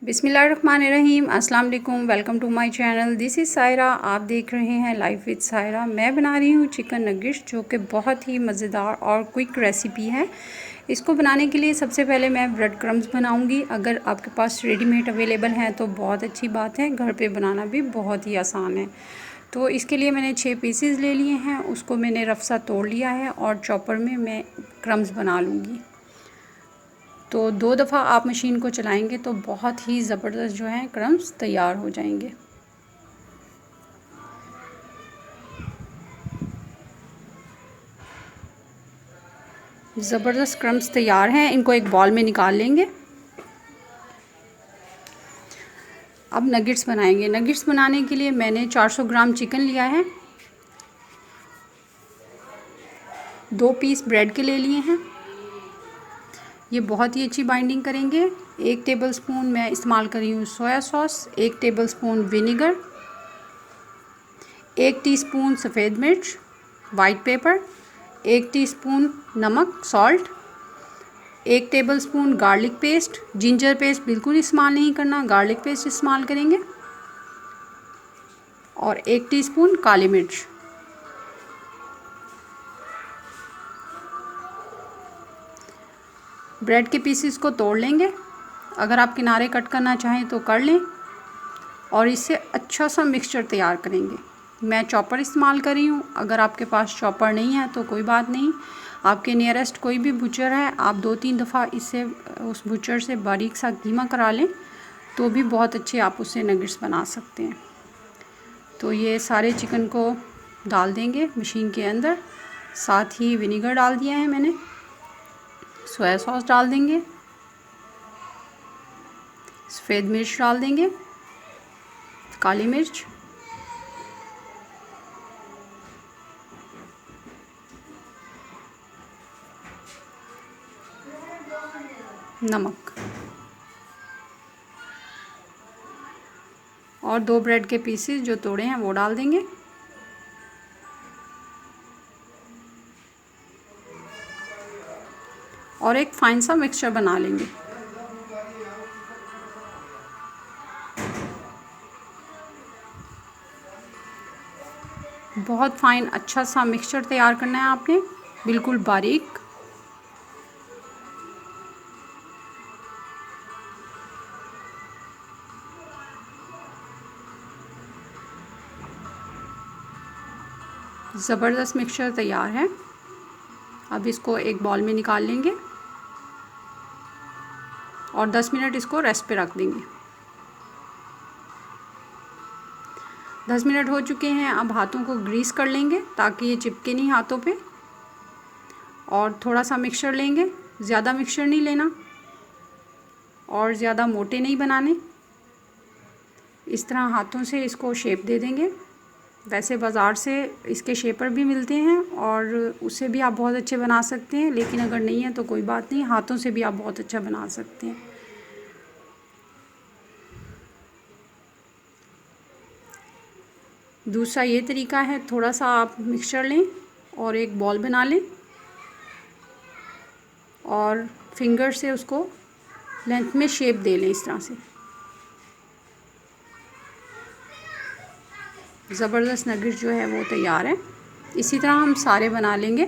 बिस्मिल्लाहिर्रहमानिर्रहीम। अस्सलाम वालेकुम। Welcome to my channel. This is Saira. आप देख रहे हैं लाइफ विद सायरा। मैं बना रही हूँ चिकन नगिट्स, जो कि बहुत ही मज़ेदार और क्विक रेसिपी है। इसको बनाने के लिए सबसे पहले मैं ब्रेड क्रम्स बनाऊँगी। अगर आपके पास रेडीमेड अवेलेबल हैं तो बहुत अच्छी बात है, घर पे बनाना भी बहुत ही आसान है। तो इसके लिए मैंने 6 पीसेस ले लिए हैं, उसको मैंने रफ सा तोड़ लिया है और चॉपर में मैं क्रम्स बना लूँगी। तो 2 दफ़ा आप मशीन को चलाएंगे तो बहुत ही ज़बरदस्त जो है क्रम्स तैयार हो जाएंगे। ज़बरदस्त क्रम्स तैयार हैं, इनको एक बॉल में निकाल लेंगे। अब नगिट्स बनाएंगे। नगिट्स बनाने के लिए मैंने 400 ग्राम चिकन लिया है, 2 पीस ब्रेड के ले लिए हैं। ये बहुत ही अच्छी बाइंडिंग करेंगे। 1 टेबलस्पून मैं इस्तेमाल कर रही हूँ soya sauce, 1 tablespoon vinegar, 1 teaspoon सफ़ेद मिर्च वाइट पेपर, 1 टीस्पून नमक salt, 1 tablespoon garlic paste. Ginger paste बिल्कुल इस्तेमाल नहीं करना, गार्लिक पेस्ट इस्तेमाल करेंगे, और 1 टीस्पून काली मिर्च। ब्रेड के पीसेस को तोड़ लेंगे। अगर आप किनारे कट करना चाहें तो कर लें, और इससे अच्छा सा मिक्सचर तैयार करेंगे। मैं चॉपर इस्तेमाल कर रही हूँ। अगर आपके पास चॉपर नहीं है तो कोई बात नहीं, आपके नियरेस्ट कोई भी बुचर है, आप 2-3 दफ़ा इससे उस बुचर से बारीक सा कीमा करा लें तो भी बहुत अच्छे आप उससे नगिट्स बना सकते हैं। तो ये सारे चिकन को डाल देंगे मशीन के अंदर। साथ ही विनेगर डाल दिया है मैंने, सोया सॉस डाल देंगे, सफ़ेद मिर्च डाल देंगे, काली मिर्च, नमक, और 2 ब्रेड के पीसेस जो तोड़े हैं वो डाल देंगे। और एक फाइन सा मिक्सचर बना लेंगे। बहुत फाइन अच्छा सा मिक्सचर तैयार करना है आपने, बिल्कुल बारीक। ज़बरदस्त मिक्सचर तैयार है। अब इसको एक बॉल में निकाल लेंगे और 10 मिनट इसको रेस्ट पे रख देंगे। 10 मिनट हो चुके हैं। अब हाथों को ग्रीस कर लेंगे ताकि ये चिपके नहीं हाथों पे। और थोड़ा सा मिक्सचर लेंगे, ज़्यादा मिक्सचर नहीं लेना और ज़्यादा मोटे नहीं बनाने। इस तरह हाथों से इसको शेप दे देंगे। वैसे बाज़ार से इसके शेपर भी मिलते हैं और उससे भी आप बहुत अच्छे बना सकते हैं, लेकिन अगर नहीं है तो कोई बात नहीं, हाथों से भी आप बहुत अच्छा बना सकते हैं। दूसरा ये तरीका है, थोड़ा सा आप मिक्सचर लें और एक बॉल बना लें और फिंगर से उसको लेंथ में शेप दे लें। इस तरह से ज़बरदस्त नगिट्स जो है वो तैयार है। इसी तरह हम सारे बना लेंगे।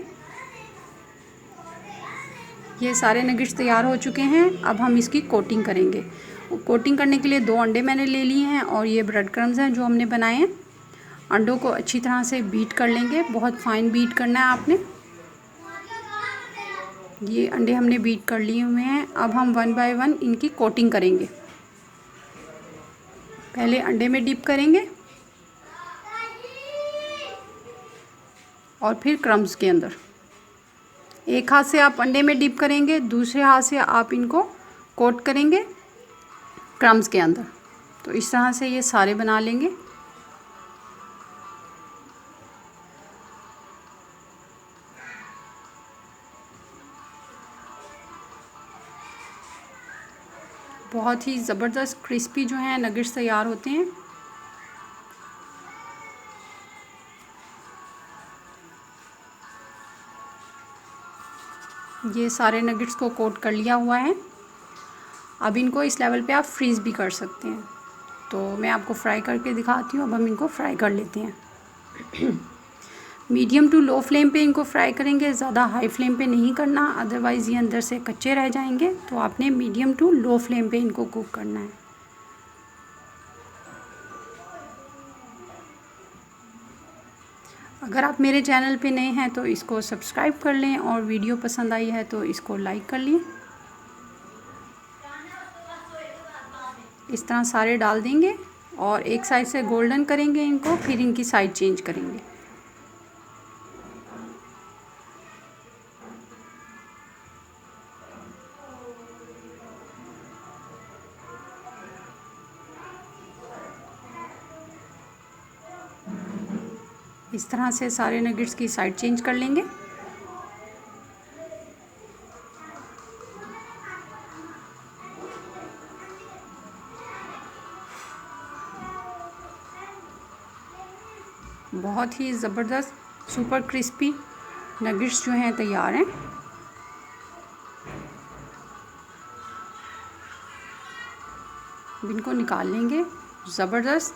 ये सारे नगिट्स तैयार हो चुके हैं। अब हम इसकी कोटिंग करेंगे। कोटिंग करने के लिए 2 अंडे मैंने ले लिए हैं और ये ब्रेड क्रम्स हैं जो हमने बनाए हैं। अंडों को अच्छी तरह से बीट कर लेंगे, बहुत फाइन बीट करना है आपने। ये अंडे हमने बीट कर लिए हुए हैं। अब हम 1 बाय 1 इनकी कोटिंग करेंगे। पहले अंडे में डिप करेंगे और फिर क्रम्स के अंदर। एक हाथ से आप अंडे में डिप करेंगे, दूसरे हाथ से आप इनको कोट करेंगे क्रम्स के अंदर। तो इस तरह से ये सारे बना लेंगे। बहुत ही ज़बरदस्त क्रिस्पी जो है नगिट्स तैयार होते हैं। ये सारे नगिट्स को कोट कर लिया हुआ है। अब इनको इस लेवल पे आप फ्रीज़ भी कर सकते हैं। तो मैं आपको फ्राई करके दिखाती हूँ। अब हम इनको फ्राई कर लेते हैं। मीडियम टू लो फ्लेम पे इनको फ्राई करेंगे, ज़्यादा हाई फ्लेम पे नहीं करना, अदरवाइज़ ये अंदर से कच्चे रह जाएंगे। तो आपने मीडियम टू लो फ्लेम पे इनको कुक करना है। अगर आप मेरे चैनल पे नए हैं तो इसको सब्सक्राइब कर लें, और वीडियो पसंद आई है तो इसको लाइक कर लें। इस तरह सारे डाल देंगे और एक साइड से गोल्डन करेंगे इनको, फिर इनकी साइड चेंज करेंगे। इस तरह से सारे नगेट्स की साइड चेंज कर लेंगे। बहुत ही ज़बरदस्त सुपर क्रिस्पी नगेट्स जो हैं तैयार हैं। इनको निकाल लेंगे। ज़बरदस्त